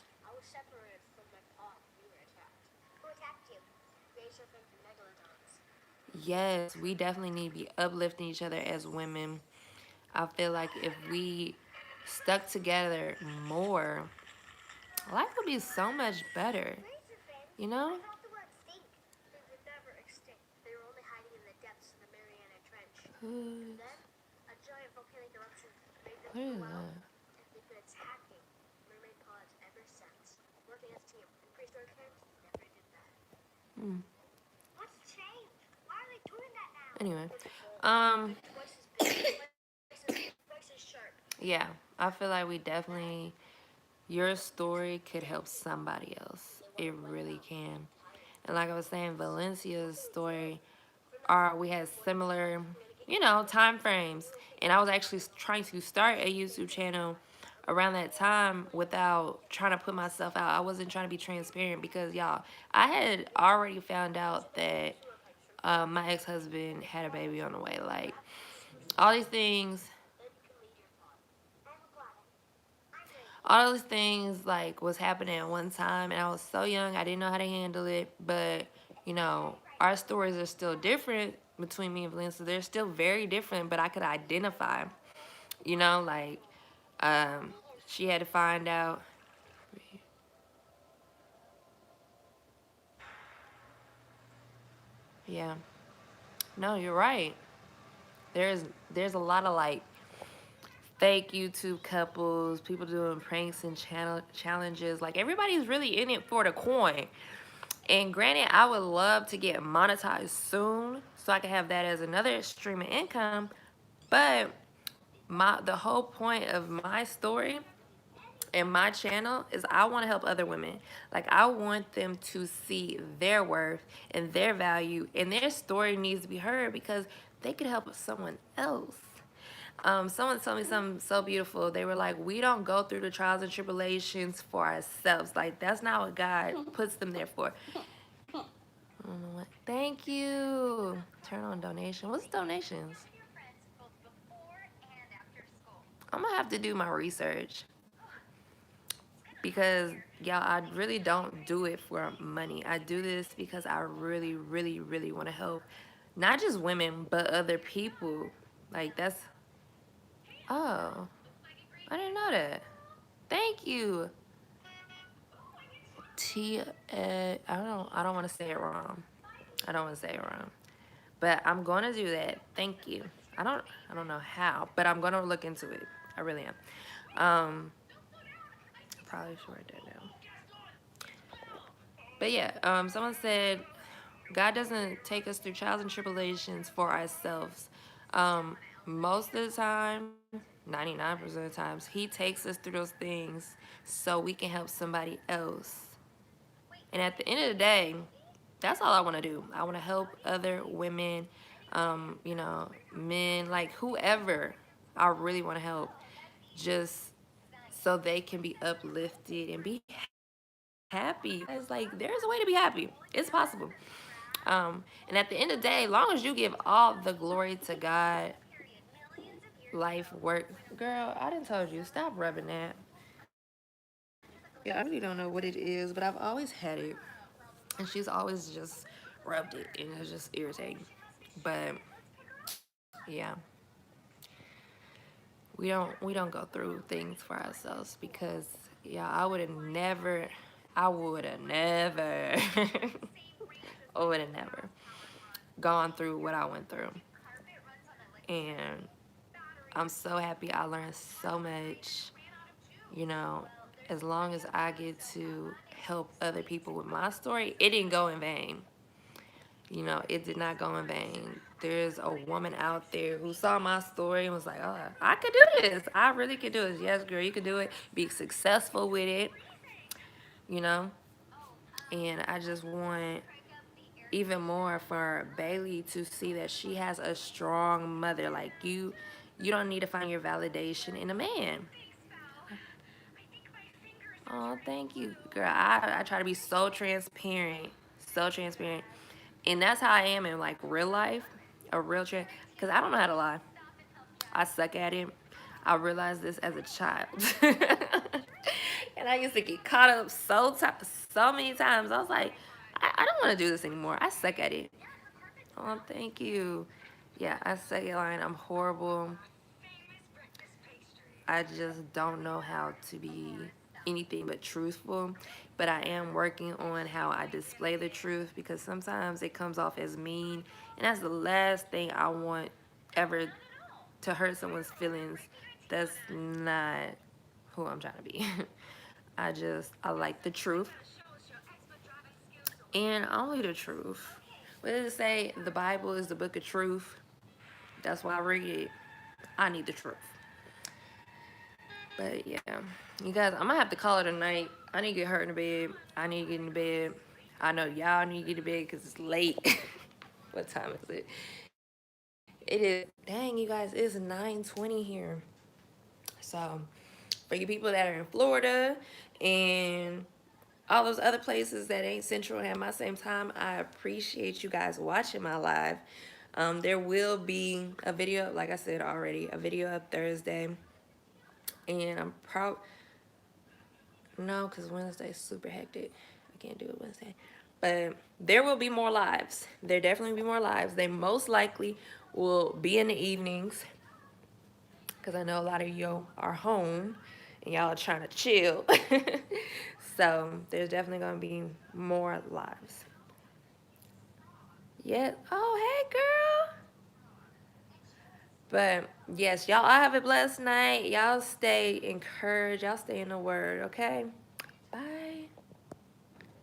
Yes, we definitely need to be uplifting each other as women. I feel like if we stuck together more, life would be so much better. You know? Who's... What is that? Hmm. Anyway, yeah, I feel like we definitely, your story could help somebody else. It really can. And like I was saying, Valencia's story, we had similar, time frames. And I was actually trying to start a YouTube channel around that time without trying to put myself out. I wasn't trying to be transparent because, y'all, I had already found out that my ex-husband had a baby on the way. Like, all these things, like was happening at one time, and I was so young, I didn't know how to handle it. But our stories are still different between me and Valencia. They're still very different, but I could identify. Like she had to find out. Yeah. No, you're right. There's there's a lot of like fake YouTube couples, people doing pranks and challenges. Like everybody's really in it for the coin. And granted, I would love to get monetized soon so I can have that as another stream of income. But the whole point of my story and my channel is I want to help other women. Like I want them to see their worth and their value, and their story needs to be heard because they could help someone else. Someone told me something so beautiful. They were like, we don't go through the trials and tribulations for ourselves. Like that's not what God puts them there for. Thank you. Turn on donation. What's donations? I'm gonna have to do my research because y'all, I really don't do it for money. I do this because I really, really, really want to help not just women but other people. Like that's oh, I didn't know that. Thank you. I don't want to say it wrong. I don't want to say it wrong. But I'm gonna do that. Thank you. I don't know how, but I'm gonna look into it. I really am. Probably should write that down. But yeah, someone said God doesn't take us through trials and tribulations for ourselves. Most of the time, 99% of the times, He takes us through those things so we can help somebody else. And at the end of the day, that's all I want to do. I want to help other women, men, like whoever I really want to help, just so they can be uplifted and be happy. It's like there's a way to be happy. It's possible. And at the end of the day, as long as you give all the glory to God, life, work, girl, I didn't told you, stop rubbing that. Yeah, I really don't know what it is, but I've always had it. And she's always just rubbed it, and it's just irritating. But yeah, we don't go through things for ourselves because yeah, I would have never, I would have never gone through what I went through, and I'm so happy I learned so much. You know, as long as I get to help other people with my story, it didn't go in vain. You know, it did not go in vain. There's a woman out there who saw my story and was like, oh, I could do this. I really could do this. Yes, girl, you could do it. Be successful with it, you know? And I just want even more for Bailey to see that she has a strong mother. Like you don't need to find your validation in a man. Oh, thank you, girl. I try to be so transparent, so transparent, and that's how I am in like real life, a real because I don't know how to lie. I suck at it. I realized this as a child, and I used to get caught up so many times. I was like, I don't want to do this anymore. I suck at it. Oh, thank you. Yeah, I suck at lying. I'm horrible. I just don't know how to be anything but truthful. But I am working on how I display the truth because sometimes it comes off as mean. And that's the last thing I want ever to hurt someone's feelings. That's not who I'm trying to be. I like the truth and only the truth. What does it say? The Bible is the book of truth. That's why I read it. I need the truth. But yeah, you guys, I'm gonna have to call it a night. I need to get hurt in the bed. I need to get in the bed. I know y'all need to get to bed because it's late. What time is it? It is, dang, you guys, it's 9:20 here. So, for you people that are in Florida and all those other places that ain't central and have my same time, I appreciate you guys watching my live. There will be a video, like I said already, a video up Thursday. And I'm proud. No, because Wednesday's super hectic. I can't do it Wednesday. But there will be more lives. There definitely will be more lives. They most likely will be in the evenings because I know a lot of you are home and y'all are trying to chill. So there's definitely going to be more lives. Yes. Oh, hey, girl. But yes, y'all, I have a blessed night. Y'all stay encouraged. Y'all stay in the word, okay?